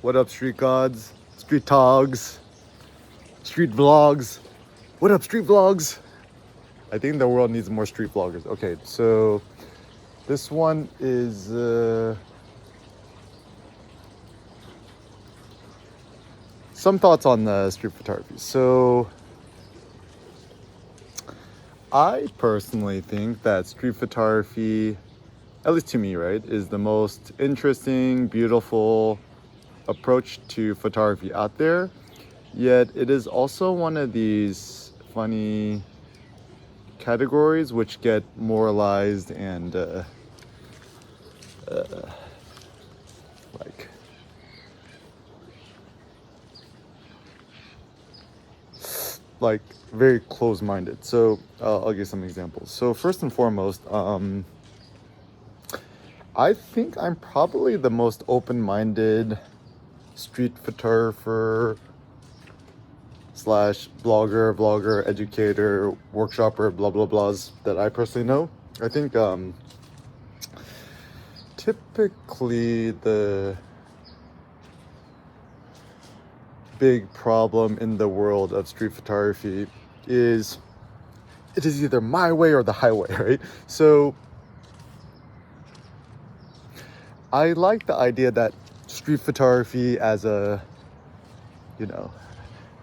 What up, street gods, street togs, street vlogs? What up, street vlogs? I think the world needs more street vloggers. Okay, so this one is some thoughts on street photography. So I personally think that street photography, at least to me, right, is the most interesting, beautiful approach to photography out there. Yet it is also one of these funny categories which get moralized and like like very close-minded. So I'll give some examples. So first and foremost, I think I'm probably the most open-minded street photographer slash blogger, vlogger, educator, workshopper, blah blah blahs that I personally know. I think typically the big problem in the world of street photography is it is either my way or the highway, right? So I like the idea that street photography as a,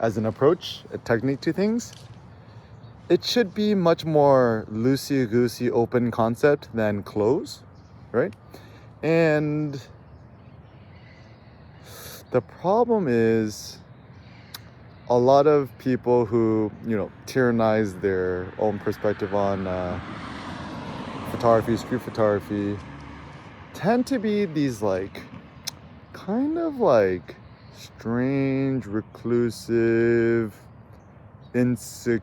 as an approach, a technique to things, it should be much more loosey-goosey open concept than close, right? And the problem is a lot of people who, tyrannize their own perspective on photography, street photography, tend to be these kind of strange, reclusive, insecure,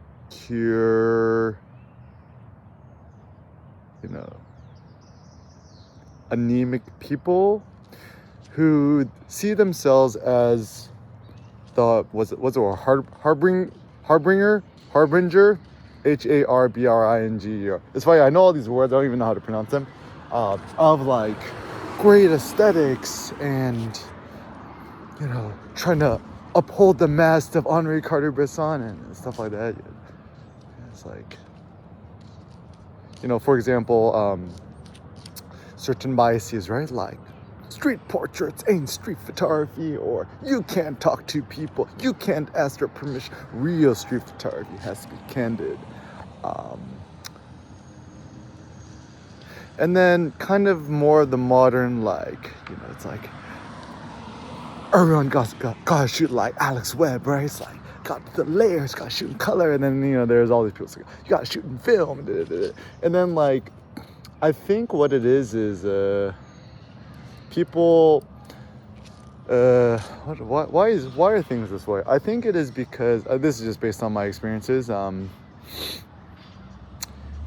anemic people who see themselves as the harbinger, harbinger. It's funny, I know all these words, I don't even know how to pronounce them. Of great aesthetics and trying to uphold the mast of Henri Cartier-Bresson and stuff like that. It's for example, certain biases, right? Like street portraits ain't street photography, or you can't talk to people, you can't ask their permission. Real street photography has to be candid. And then kind of more the modern, it's like everyone gotta shoot like Alex Webb, right? It's like got the layers, gotta shoot in color, and then there's all these people saying you gotta shoot in film, and then I think what it is people why are things this way? I think it is because this is just based on my experiences.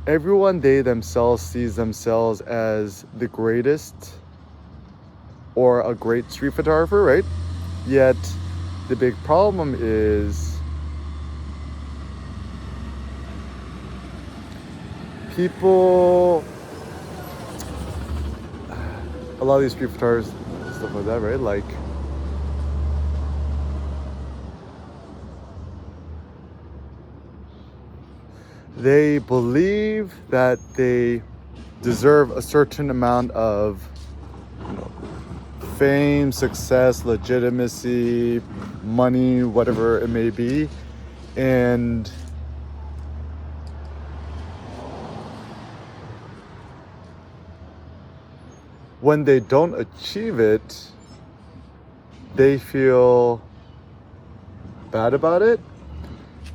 Everyone, they themselves sees themselves as the greatest or a great street photographer, right? Yet the big problem is people, a lot of these street photographers, stuff like that, right? They believe that they deserve a certain amount of fame, success, legitimacy, money, whatever it may be. And when they don't achieve it, they feel bad about it.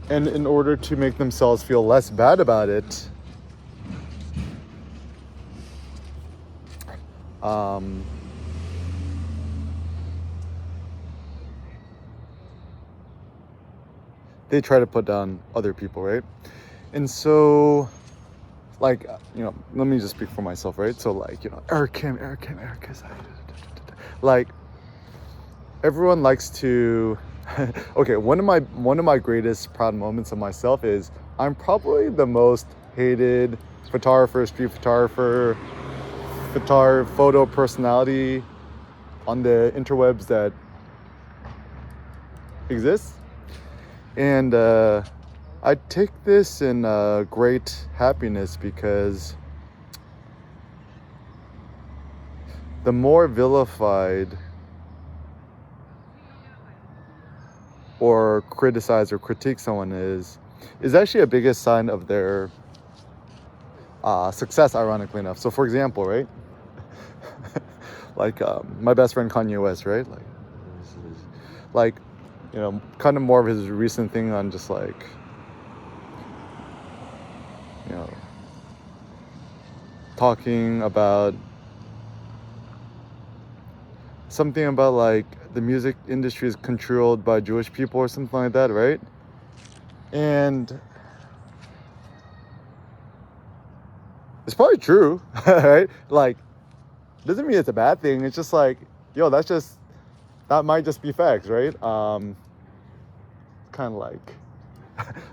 And in order to make themselves feel less bad about it, they try to put down other people, right? And so, let me just speak for myself, right? So, Eric Kim is everyone likes to. Okay, one of my greatest proud moments of myself is I'm probably the most hated photographer, street photographer, photo personality on the interwebs that exists. And I take this in great happiness because the more vilified or criticize or critique someone is actually a biggest sign of their success, ironically enough. So for example, right, like my best friend Kanye West, right, like you know, kind of more of his recent thing on just like, you know, talking about something about like the music industry is controlled by Jewish people or something like that, right? And it's probably true, right? Like, doesn't mean it's a bad thing. It's just like, yo, that might just be facts, right? Kind of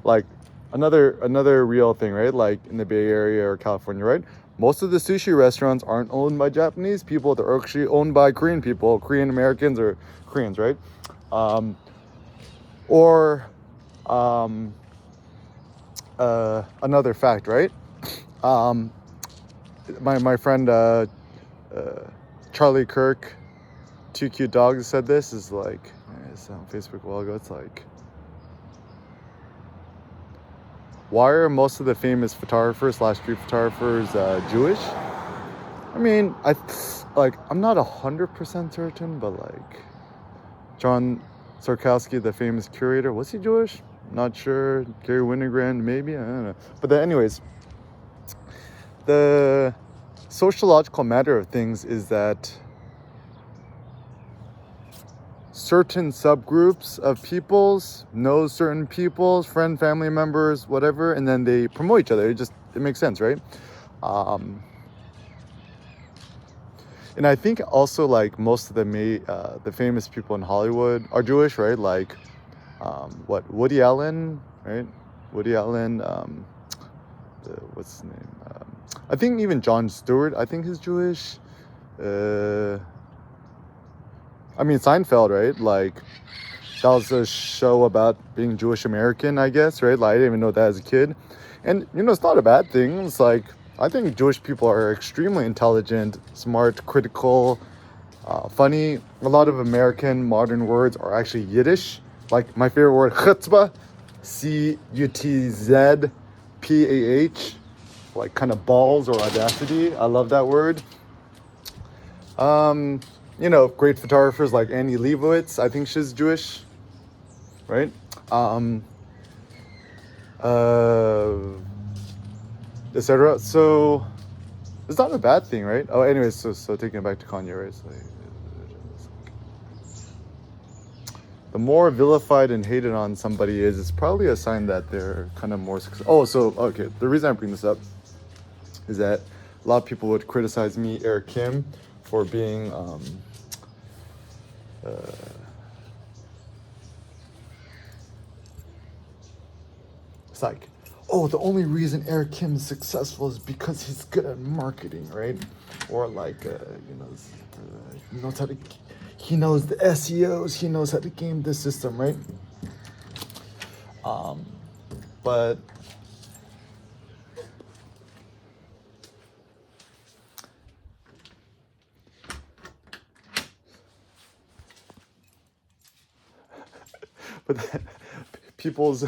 like another real thing, right? Like in the Bay Area or California, right? Most of the sushi restaurants aren't owned by Japanese people. They're actually owned by Korean people, Korean Americans or Koreans, right? Or another fact, right? My friend Charlie Kirk, Two Cute Dogs, said this is like, it's on Facebook a while ago. It's like, why are most of the famous photographers / street photographers Jewish? I mean, I'm not 100% certain, but like John Sarkowski, the famous curator, was he Jewish? Not sure. Gary Winogrand, maybe, I don't know. But then anyways, the sociological matter of things is that certain subgroups of peoples know certain peoples, friend, family members, whatever, and then they promote each other. It makes sense, right? And I think also like most of the famous people in Hollywood are Jewish, right? Like Woody Allen, right? Woody Allen, what's his name? I think even Jon Stewart, I think he's Jewish. I mean, Seinfeld, right? Like, that was a show about being Jewish American, I guess, right? Like, I didn't even know that as a kid. And, you know, it's not a bad thing. It's like, I think Jewish people are extremely intelligent, smart, critical, funny. A lot of American modern words are actually Yiddish. Like, my favorite word, chutzpah, Cutzpah, like kind of balls or audacity. I love that word. You know, great photographers like Annie Leibovitz, I think she's Jewish, right? Etc. So it's not a bad thing, right? Oh, anyways, so taking it back to Kanye, right? So, the more vilified and hated on somebody is, it's probably a sign that they're kind of more successful. Oh, so okay, the reason I bring this up is that a lot of people would criticize me, Eric Kim, for being it's like, oh, the only reason Eric Kim is successful is because he's good at marketing, right? Or like, he knows the SEOs, he knows how to game the system, right? But but people's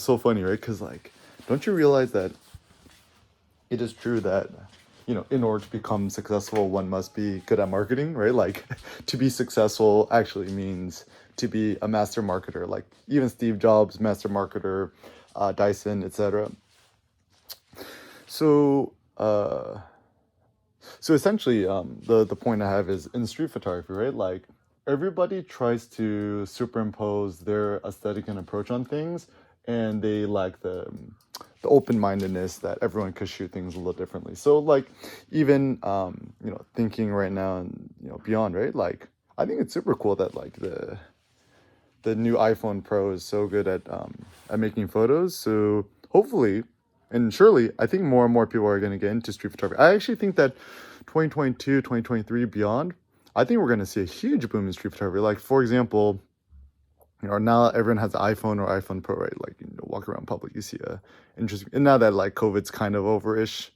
so funny, right? Because like, don't you realize that it is true that, you know, in order to become successful, one must be good at marketing, right? Like, to be successful actually means to be a master marketer. Like even Steve Jobs, master marketer, Dyson, etc. So essentially, the point I have is in street photography, right? Like, everybody tries to superimpose their aesthetic and approach on things, and they lack the open-mindedness that everyone could shoot things a little differently. So like, even you know, thinking right now and, you know, beyond, right? Like, I think it's super cool that like the new iPhone Pro is so good at making photos. So hopefully, and surely, I think more and more people are going to get into street photography. I actually think that 2022, 2023, beyond, I think we're going to see a huge boom in street photography. Like, for example, now everyone has an iPhone or iPhone Pro, right? Like, walk around public, you see a interesting. And now that like COVID's kind of over-ish,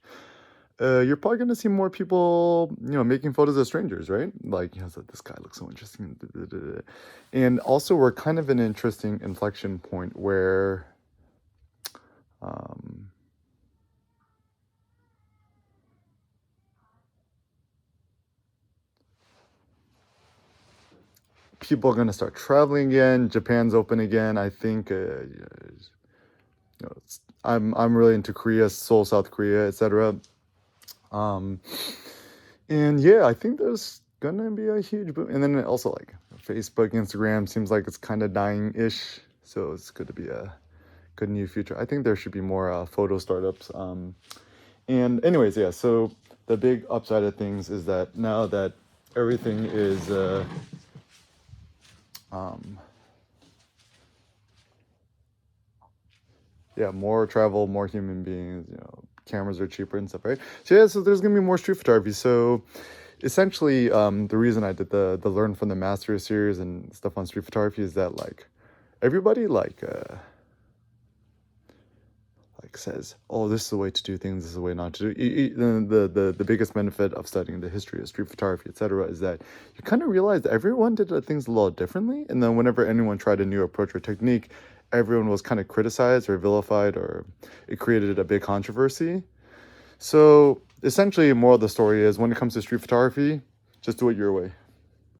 you're probably gonna see more people, making photos of strangers, right? Like, so this guy looks so interesting. And also, we're kind of an interesting inflection point where, um, people are gonna start traveling again. Japan's open again. I think, I'm really into Korea, Seoul, South Korea, etc. Um, and yeah, I think there's gonna be a huge boom. And then also like Facebook, Instagram seems like it's kind of dying-ish. So it's going to be a good new future. I think there should be more photo startups. And anyways, yeah. So the big upside of things is that now that everything is more travel, more human beings, cameras are cheaper and stuff, right? So yeah, so there's gonna be more street photography. So essentially, the reason I did the Learn from the Master series and stuff on street photography is that like everybody like says, oh, this is the way to do things, this is the way not to do. The biggest benefit of studying the history of street photography, etc., is that you kind of realize that everyone did things a little differently, and then whenever anyone tried a new approach or technique, everyone was kind of criticized or vilified, or it created a big controversy. So essentially, more of the story is when it comes to street photography, just do it your way.